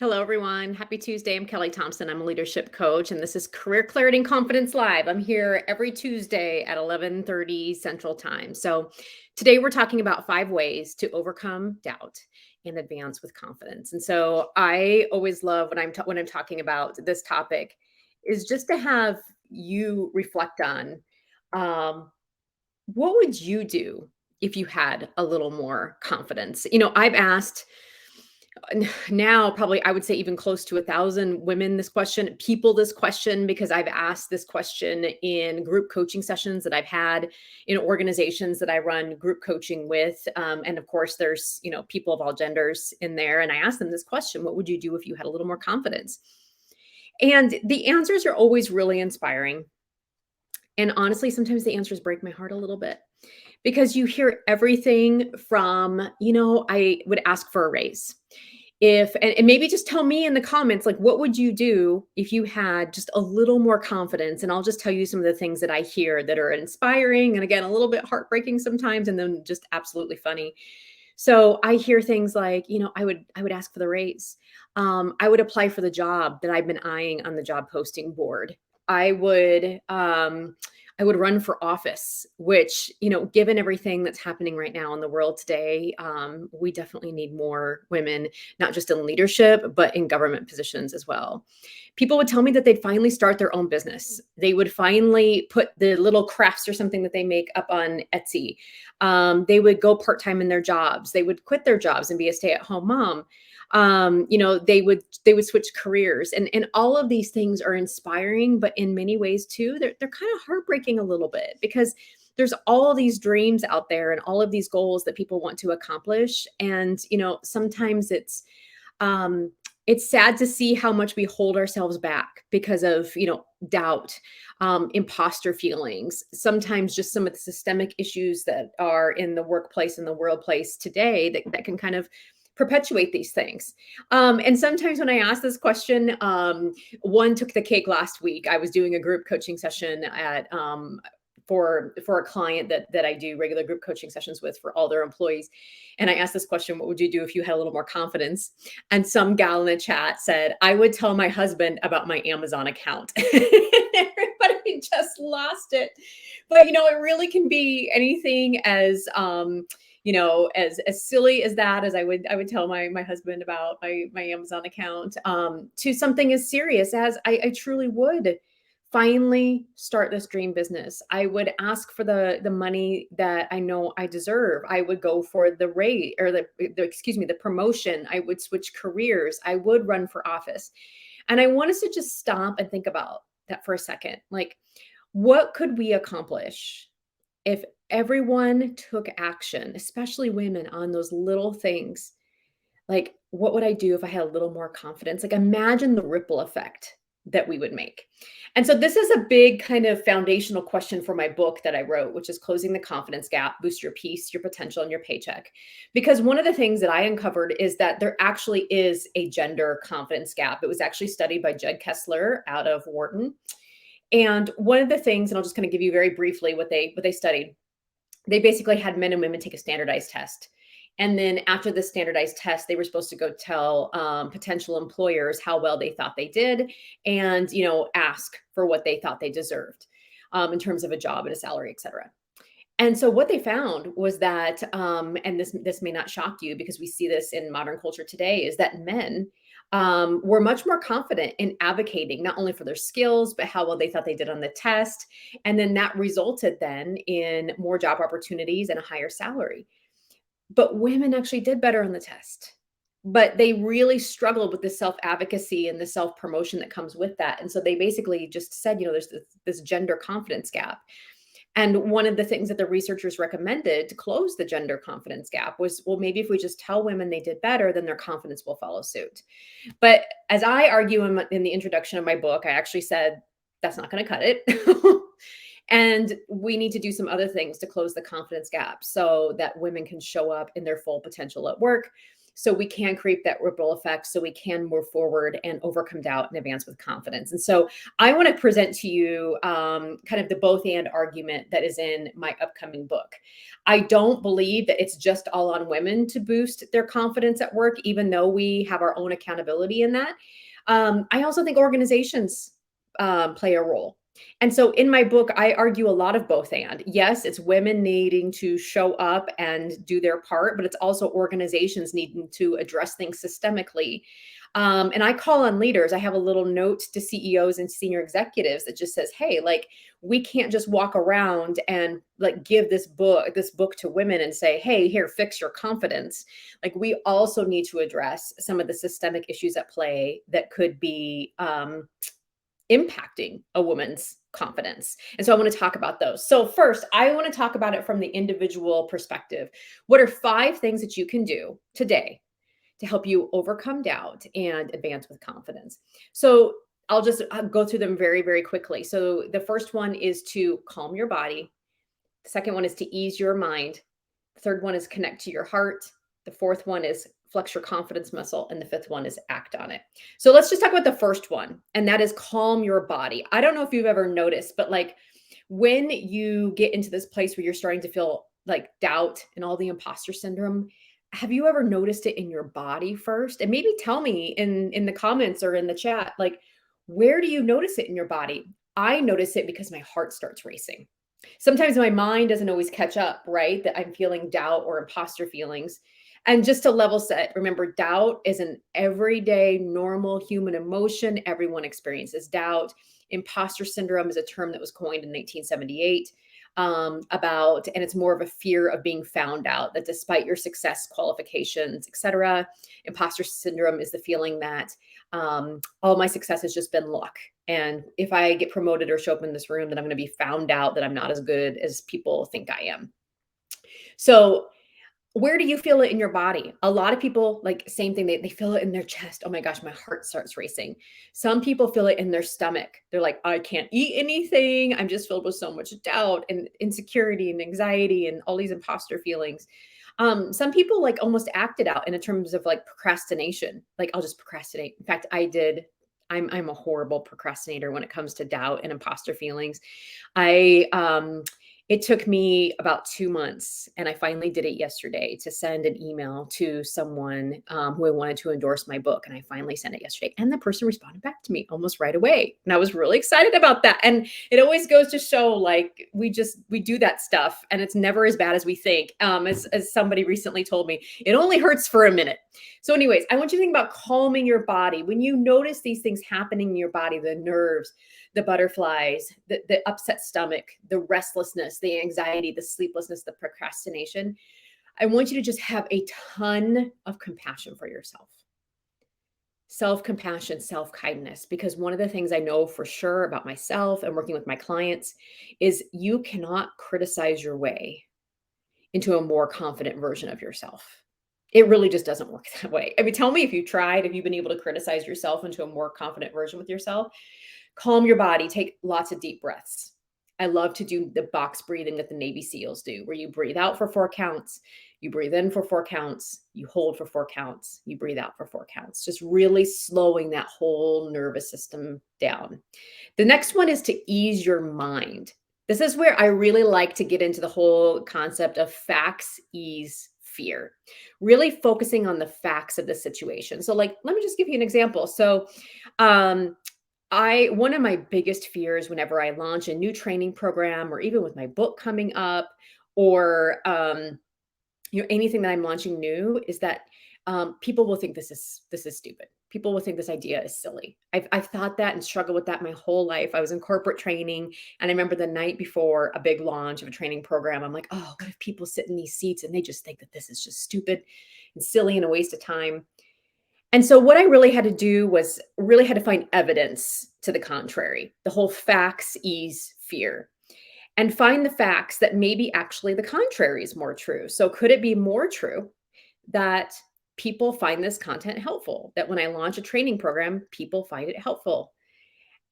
Hello, everyone. Happy Tuesday. I'm Kelli Thompson. I'm a leadership coach, and this is Career Clarity and Confidence Live. I'm here every Tuesday at 11:30 Central Time. So today we're talking about 5 ways to overcome doubt and advance with confidence. And so I always love when I'm talking about this topic is just to have you reflect on um, what would you do if you had a little more confidence? I've asked now probably I would say even close to 1,000 women this question, because I've asked this question in group coaching sessions that I've had in organizations that I run group coaching with. And of course, there's, people of all genders in there. And I asked them this question: what would you do if you had a little more confidence? And the answers are always really inspiring. And honestly, sometimes the answers break my heart a little bit because you hear everything from, I would ask for a raise. If and maybe just tell me in the comments, like, what would you do if you had just a little more confidence? And I'll just tell you some of the things that I hear that are inspiring and, again, a little bit heartbreaking sometimes, and then just absolutely funny. So I hear things like, I would ask for the raise. I would apply for the job that I've been eyeing on the job posting board. I would I would run for office, which, given everything that's happening right now in the world today, we definitely need more women, not just in leadership, but in government positions as well. People would tell me that they'd finally start their own business. They would finally put the little crafts or something that they make up on Etsy. They would go part-time in their jobs. They would quit their jobs and be a stay-at-home mom. They would switch careers, and all of these things are inspiring, but in many ways too, they're kind of heartbreaking a little bit, because there's all these dreams out there and all of these goals that people want to accomplish. And, sometimes it's sad to see how much we hold ourselves back because of, doubt, imposter feelings, sometimes just some of the systemic issues that are in the workplace and the world place today that can kind of perpetuate these things. And sometimes when I ask this question, one took the cake last week. I was doing a group coaching session at for a client that I do regular group coaching sessions with for all their employees. And I asked this question: what would you do if you had a little more confidence? And some gal in the chat said, I would tell my husband about my Amazon account. Everybody just lost it. But it really can be anything as as silly as that, as I would tell my husband about my Amazon account, to something as serious as I truly would finally start this dream business. I would ask for the money that I know I deserve. I would go for the rate, or the promotion. I would switch careers. I would run for office. And I want us to just stop and think about that for a second. Like, what could we accomplish if everyone took action, especially women, on those little things? Like, what would I do if I had a little more confidence? Like, imagine the ripple effect that we would make. And so this is a big kind of foundational question for my book that I wrote, which is Closing the Confidence Gap: Boost Your Peace, Your Potential, and Your Paycheck. Because one of the things that I uncovered is that there actually is a gender confidence gap. It was actually studied by Jed Kessler out of Wharton. And one of the things, and I'll just kind of give you very briefly what they studied. They basically had men and women take a standardized test. And then after the standardized test, they were supposed to go tell potential employers how well they thought they did, and, ask for what they thought they deserved, in terms of a job and a salary, et cetera. And so what they found was that, and this may not shock you because we see this in modern culture today, is that men were much more confident in advocating not only for their skills, but how well they thought they did on the test. And then that resulted then in more job opportunities and a higher salary. But women actually did better on the test. But they really struggled with the self-advocacy and the self-promotion that comes with that. And so they basically just said, there's this gender confidence gap. And one of the things that the researchers recommended to close the gender confidence gap was, well, maybe if we just tell women they did better, then their confidence will follow suit. But as I argue in the introduction of my book, I actually said, that's not going to cut it. And we need to do some other things to close the confidence gap so that women can show up in their full potential at work. so we can create that ripple effect, so we can move forward and overcome doubt and advance with confidence. And so I want to present to you kind of the both and argument that is in my upcoming book. I don't believe that it's just all on women to boost their confidence at work, even though we have our own accountability in that. I also think organizations play a role. And so in my book, I argue a lot of both and. Yes, it's women needing to show up and do their part, but it's also organizations needing to address things systemically. And I call on leaders. I have a little note to CEOs and senior executives that just says, hey, like, we can't just walk around and like give this book to women and say, hey, here, fix your confidence. Like, we also need to address some of the systemic issues at play that could be impacting a woman's confidence. And so I want to talk about those. So first, I want to talk about it from the individual perspective. What are 5 things that you can do today to help you overcome doubt and advance with confidence? So I'll just go through them very, very quickly. So the first one is to calm your body. The second one is to ease your mind. The third one is connect to your heart. The fourth one is flex your confidence muscle. And the fifth one is act on it. So let's just talk about the first one, and that is calm your body. I don't know if you've ever noticed, but like when you get into this place where you're starting to feel like doubt and all the imposter syndrome, have you ever noticed it in your body first? And maybe tell me in the comments or in the chat, like, where do you notice it in your body? I notice it because my heart starts racing. Sometimes my mind doesn't always catch up, right? That I'm feeling doubt or imposter feelings. And just to level set, remember, doubt is an everyday, normal human emotion. Everyone experiences doubt. Imposter syndrome is a term that was coined in 1978 and it's more of a fear of being found out, that despite your success, qualifications, etc., imposter syndrome is the feeling that all my success has just been luck. And if I get promoted or show up in this room, then I'm going to be found out that I'm not as good as people think I am. So where do you feel it in your body? A lot of people, like, same thing, they feel it in their chest. Oh my gosh, my heart starts racing. Some people feel it in their stomach. They're like, I can't eat anything. I'm just filled with so much doubt and insecurity and anxiety and all these imposter feelings. Some people like almost act it out in terms of like procrastination. Like, I'll just procrastinate. In fact, I did. I'm a horrible procrastinator when it comes to doubt and imposter feelings. I It took me about 2 months, and I finally did it yesterday, to send an email to someone who I wanted to endorse my book. And I finally sent it yesterday, and the person responded back to me almost right away. And I was really excited about that. And it always goes to show, like, we do that stuff, and it's never as bad as we think. As somebody recently told me, it only hurts for a minute. So anyways, I want you to think about calming your body. When you notice these things happening in your body, the nerves, the butterflies, the upset stomach, the restlessness, the anxiety, the sleeplessness, the procrastination, I want you to just have a ton of compassion for yourself. Self-compassion, self-kindness, because one of the things I know for sure about myself and working with my clients is you cannot criticize your way into a more confident version of yourself. It really just doesn't work that way. I mean, tell me if you tried, if you've been able to criticize yourself into a more confident version with yourself. Calm your body, take lots of deep breaths. I love to do the box breathing that the Navy SEALs do, where you breathe out for 4 counts, you breathe in for 4 counts, you hold for 4 counts, you breathe out for 4 counts, just really slowing that whole nervous system down. The next one is to ease your mind. This is where I really like to get into the whole concept of facts ease fear, really focusing on the facts of the situation. So, like, let me just give you an example. So, one of my biggest fears whenever I launch a new training program, or even with my book coming up, or anything that I'm launching new, is that people will think this is stupid. People will think this idea is silly. I've thought that and struggled with that my whole life. I was in corporate training, and I remember the night before a big launch of a training program, I'm like, oh, what if people sit in these seats and they just think that this is just stupid and silly and a waste of time? And so what I really had to do was really had to find evidence to the contrary, the whole facts ease fear, and find the facts that maybe actually the contrary is more true. So could it be more true that people find this content helpful, that when I launch a training program, people find it helpful?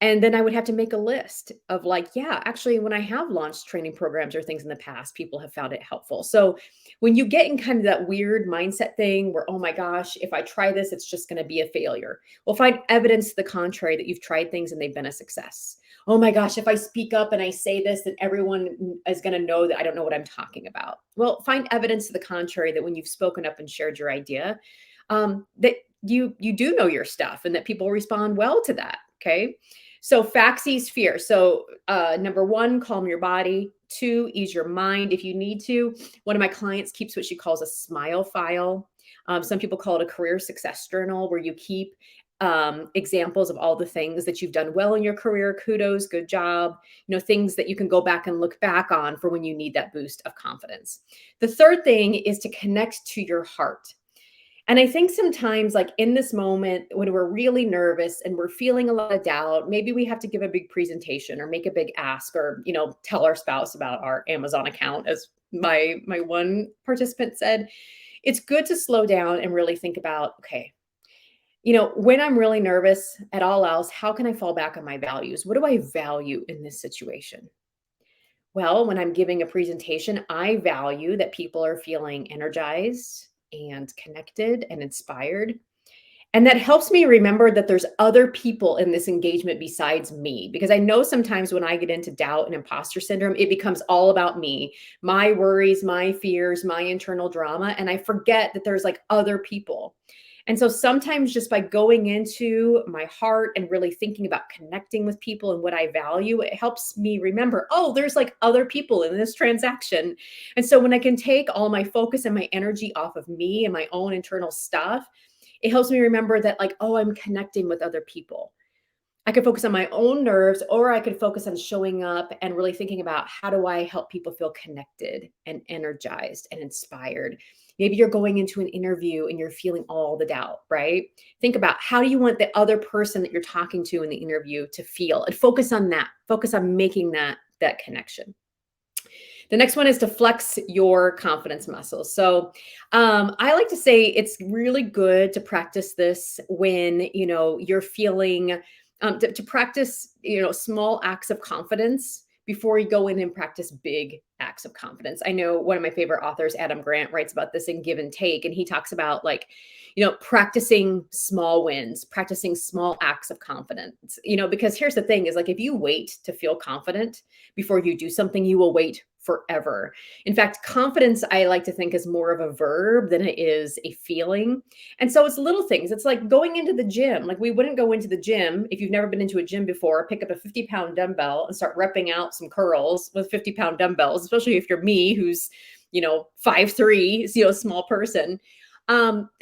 And then I would have to make a list of like, yeah, actually, when I have launched training programs or things in the past, people have found it helpful. So when you get in kind of that weird mindset thing where, oh my gosh, if I try this, it's just going to be a failure. Well, find evidence to the contrary that you've tried things and they've been a success. Oh my gosh, if I speak up and I say this, then everyone is going to know that I don't know what I'm talking about. Well, find evidence to the contrary that when you've spoken up and shared your idea, that you do know your stuff and that people respond well to that. Okay. So facts ease fear. So number one, calm your body. Two, ease your mind if you need to. One of my clients keeps what she calls a smile file. Some people call it a career success journal, where you keep examples of all the things that you've done well in your career. Kudos, good job. Things that you can go back and look back on for when you need that boost of confidence. The third thing is to connect to your heart. And I think sometimes, like in this moment, when we're really nervous and we're feeling a lot of doubt, maybe we have to give a big presentation or make a big ask, or tell our spouse about our Amazon account, as my one participant said. It's good to slow down and really think about, okay, when I'm really nervous at all else, how can I fall back on my values? What do I value in this situation? Well, when I'm giving a presentation, I value that people are feeling energized and connected and inspired. And that helps me remember that there's other people in this engagement besides me. Because I know sometimes when I get into doubt and imposter syndrome, it becomes all about me, my worries, my fears, my internal drama. And I forget that there's like other people. And so sometimes just by going into my heart and really thinking about connecting with people and what I value, it helps me remember, oh, there's like other people in this transaction. And so when I can take all my focus and my energy off of me and my own internal stuff, it helps me remember that, like, oh, I'm connecting with other people. I could focus on my own nerves, or I could focus on showing up and really thinking about, how do I help people feel connected and energized and inspired? Maybe you're going into an interview and you're feeling all the doubt, right? Think about, how do you want the other person that you're talking to in the interview to feel, and focus on that. Focus on making that connection. The next one is to flex your confidence muscles. So I like to say it's really good to practice this when you're feeling to practice small acts of confidence before you go in and practice big acts of confidence. I know one of my favorite authors, Adam Grant, writes about this in Give and Take, and he talks about, like, practicing small wins, practicing small acts of confidence, because here's the thing is, like, if you wait to feel confident before you do something, you will wait forever. In fact, confidence, I like to think, is more of a verb than it is a feeling. And so it's little things. It's like going into the gym. Like, we wouldn't go into the gym if you've never been into a gym before, pick up a 50-pound dumbbell and start repping out some curls with 50-pound dumbbells, especially if you're me, who's 5'3", small person.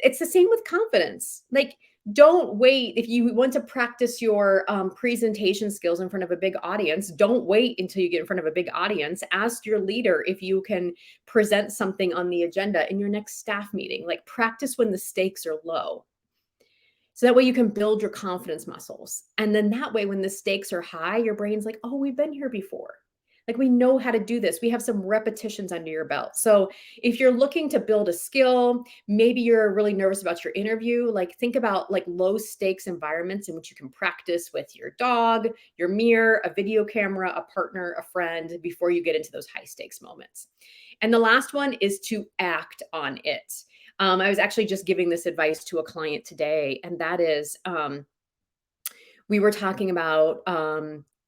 It's the same with confidence. Like, don't wait. If you want to practice your presentation skills in front of a big audience, don't wait until you get in front of a big audience. Ask your leader if you can present something on the agenda in your next staff meeting. Like, practice when the stakes are low. So that way you can build your confidence muscles. And then that way, when the stakes are high, your brain's like, oh, we've been here before. Like, we know how to do this. We have some repetitions under your belt. So if you're looking to build a skill, maybe you're really nervous about your interview, like, think about like low stakes environments in which you can practice with your dog, your mirror, a video camera, a partner, a friend, before you get into those high stakes moments. And the last one is to act on it. I was actually just giving this advice to a client today, and that is, we were talking about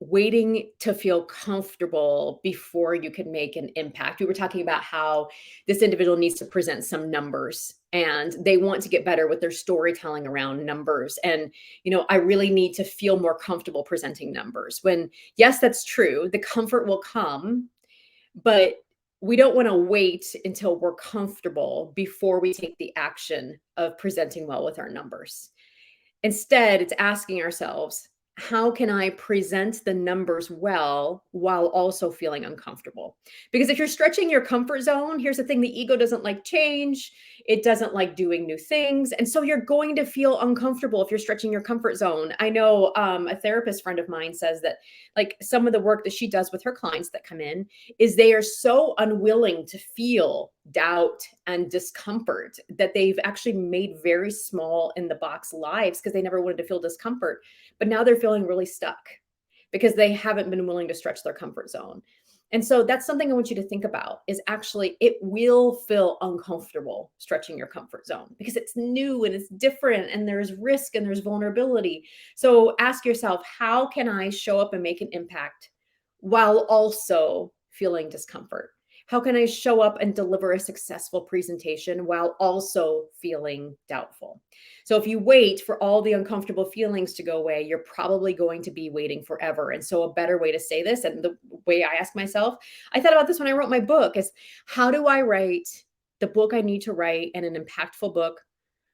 waiting to feel comfortable before you can make an impact. We were talking about how this individual needs to present some numbers, and they want to get better with their storytelling around numbers. And, I really need to feel more comfortable presenting numbers. When, yes, that's true, the comfort will come, but we don't want to wait until we're comfortable before we take the action of presenting well with our numbers. Instead, it's asking ourselves, how can I present the numbers well while also feeling uncomfortable? Because if you're stretching your comfort zone, here's the thing, the ego doesn't like change. It doesn't like doing new things. And so you're going to feel uncomfortable if you're stretching your comfort zone. I know a therapist friend of mine says that like some of the work that she does with her clients that come in is they are so unwilling to feel doubt and discomfort that they've actually made very small in the box lives because they never wanted to feel discomfort. But now they're feeling really stuck because they haven't been willing to stretch their comfort zone. And so that's something I want you to think about is actually it will feel uncomfortable stretching your comfort zone because it's new and it's different and there's risk and there's vulnerability. So ask yourself, how can I show up and make an impact while also feeling discomfort? How can I show up and deliver a successful presentation while also feeling doubtful? So if you wait for all the uncomfortable feelings to go away, you're probably going to be waiting forever. And so a better way to say this, and the way I ask myself, I thought about this when I wrote my book, is how do I write the book I need to write and an impactful book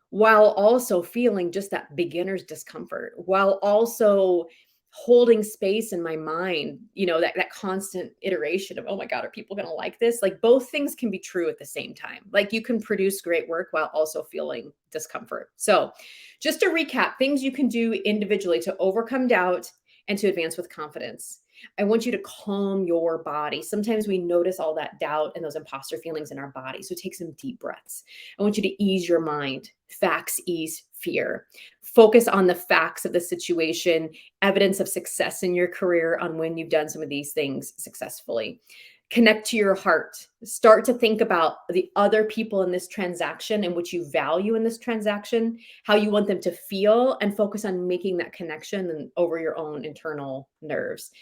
while also feeling just that beginner's discomfort, while also holding space in my mind, that constant iteration of, oh my God, are people going to like this? Like both things can be true at the same time. Like you can produce great work while also feeling discomfort. So just to recap, things you can do individually to overcome doubt and to advance with confidence. I want you to calm your body. Sometimes we notice all that doubt and those imposter feelings in our body. So take some deep breaths. I want you to ease your mind. Facts ease fear. Focus on the facts of the situation, evidence of success in your career on when you've done some of these things successfully. Connect to your heart. Start to think about the other people in this transaction and what you value in this transaction, how you want them to feel, and focus on making that connection and over your own internal nerves.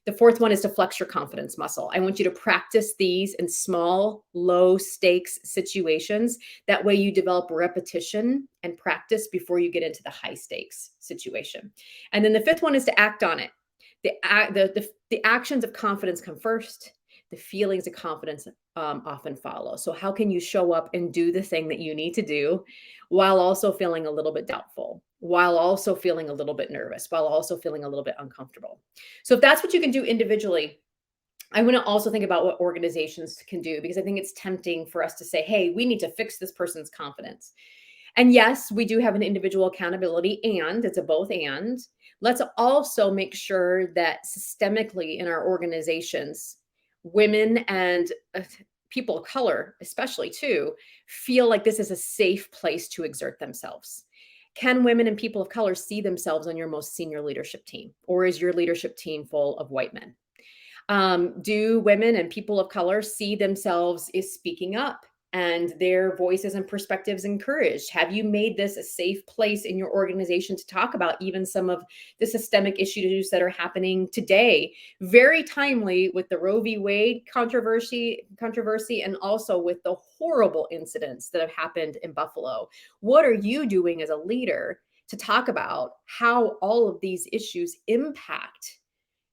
The fourth one is to flex your confidence muscle. I want you to practice these in small, low stakes situations. That way you develop repetition and practice before you get into the high stakes situation. And then the fifth one is to act on it. The actions of confidence come first. The feelings of confidence often follow. So how can you show up and do the thing that you need to do while also feeling a little bit doubtful, while also feeling a little bit nervous, while also feeling a little bit uncomfortable? So if that's what you can do individually, I want to also think about what organizations can do, because I think it's tempting for us to say, hey, we need to fix this person's confidence. And yes, we do have an individual accountability, and it's a both and. Let's also make sure that systemically in our organizations, women and people of color, especially too, feel like this is a safe place to exert themselves. Can women and people of color see themselves on your most senior leadership team? Or is your leadership team full of white men? Do women and people of color see themselves as speaking up and their voices and perspectives encouraged? Have you made this a safe place in your organization to talk about even some of the systemic issues that are happening today? Very timely with the Roe v. Wade controversy, and also with the horrible incidents that have happened in Buffalo. What are you doing as a leader to talk about how all of these issues impact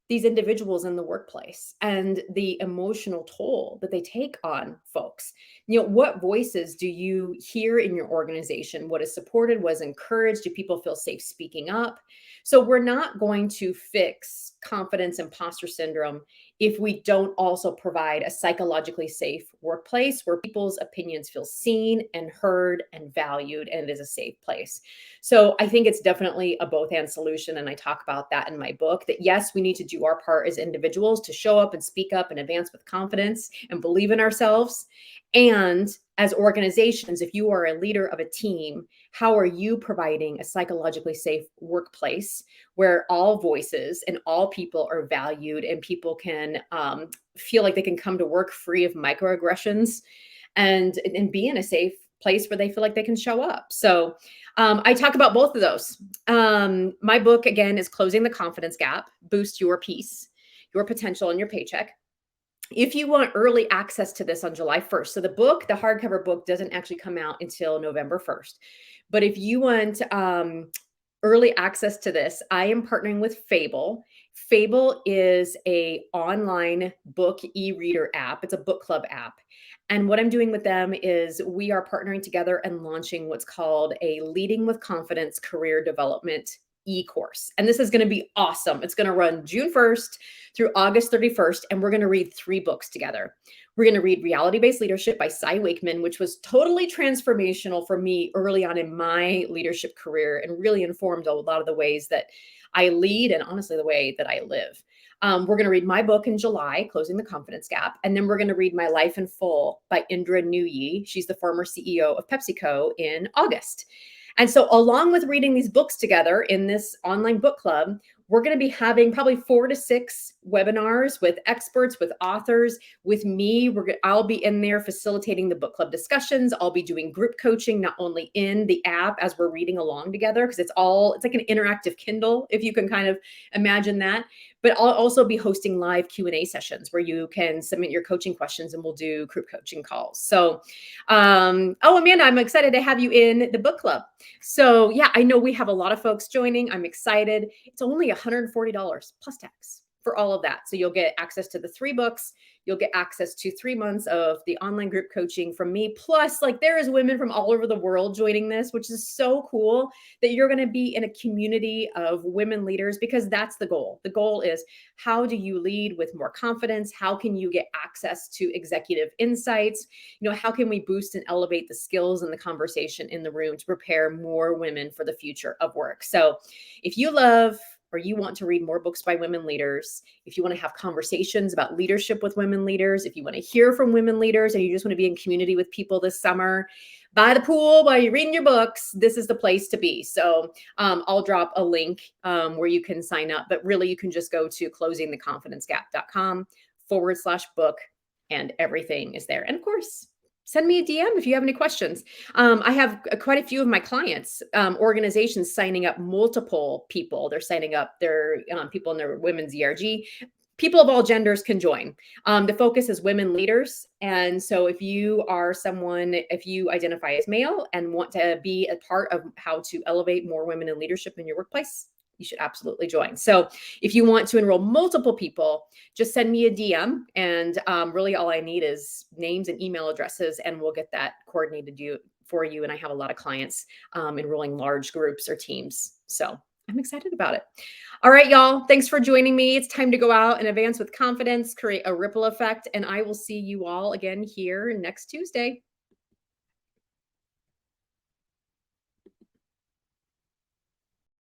these individuals in the workplace and the emotional toll that they take on folks? What voices do you hear in your organization? What is supported? What is encouraged? Do people feel safe speaking up? So we're not going to fix confidence imposter syndrome if we don't also provide a psychologically safe workplace where people's opinions feel seen and heard and valued, and it is a safe place. So I think it's definitely a both and solution. And I talk about that in my book, that yes, we need to do our part as individuals to show up and speak up and advance with confidence and believe in ourselves. And as organizations, if you are a leader of a team, how are you providing a psychologically safe workplace where all voices and all people are valued and people can feel like they can come to work free of microaggressions and be in a safe place where they feel like they can show up? So I talk about both of those. My book, again, is Closing the Confidence Gap: Boost Your Peace, Your Potential, and Your Paycheck. If you want early access to this on July 1st, so the hardcover book doesn't actually come out until November 1st. But if you want early access to this, I am partnering with Fable. Fable is an online book e-reader app. It's a book club app. And what I'm doing with them is we are partnering together and launching what's called a Leading with Confidence Career Development e-course. And this is going to be awesome. It's going to run June 1st through August 31st, and we're going to read 3 books together. We're going to read Reality-Based Leadership by Cy Wakeman, which was totally transformational for me early on in my leadership career and really informed a lot of the ways that I lead and honestly the way that I live. We're going to read my book in July, Closing the Confidence Gap. And then we're going to read My Life in Full by Indra Nooyi. She's the former CEO of PepsiCo in August. And so along with reading these books together in this online book club, we're going to be having probably 4 to 6 webinars with experts, with authors, with me. I'll be in there facilitating the book club discussions. I'll be doing group coaching, not only in the app as we're reading along together, because it's like an interactive Kindle, if you can kind of imagine that. But I'll also be hosting live Q&A sessions where you can submit your coaching questions and we'll do group coaching calls. So, oh, Amanda, I'm excited to have you in the book club. So yeah, I know we have a lot of folks joining. I'm excited. It's only $140 plus tax for all of that. So you'll get access to the 3 books. You'll get access to 3 months of the online group coaching from me. Plus, like, there is women from all over the world joining this, which is so cool that you're going to be in a community of women leaders, because that's the goal. The goal is, how do you lead with more confidence? How can you get access to executive insights? How can we boost and elevate the skills and the conversation in the room to prepare more women for the future of work? So if you love or you want to read more books by women leaders, if you want to have conversations about leadership with women leaders, if you want to hear from women leaders and you just want to be in community with people this summer, by the pool, while you're reading your books, this is the place to be. So I'll drop a link where you can sign up, but really you can just go to closingtheconfidencegap.com/book and everything is there. And of course, send me a DM if you have any questions. I have quite a few of my clients, organizations signing up multiple people. They're signing up their people in their women's ERG. People of all genders can join. The focus is women leaders. And so if you identify as male and want to be a part of how to elevate more women in leadership in your workplace, you should absolutely join. So if you want to enroll multiple people, just send me a DM. And really all I need is names and email addresses, and we'll get that coordinated for you. And I have a lot of clients enrolling large groups or teams. So I'm excited about it. All right, y'all. Thanks for joining me. It's time to go out and advance with confidence, create a ripple effect, and I will see you all again here next Tuesday.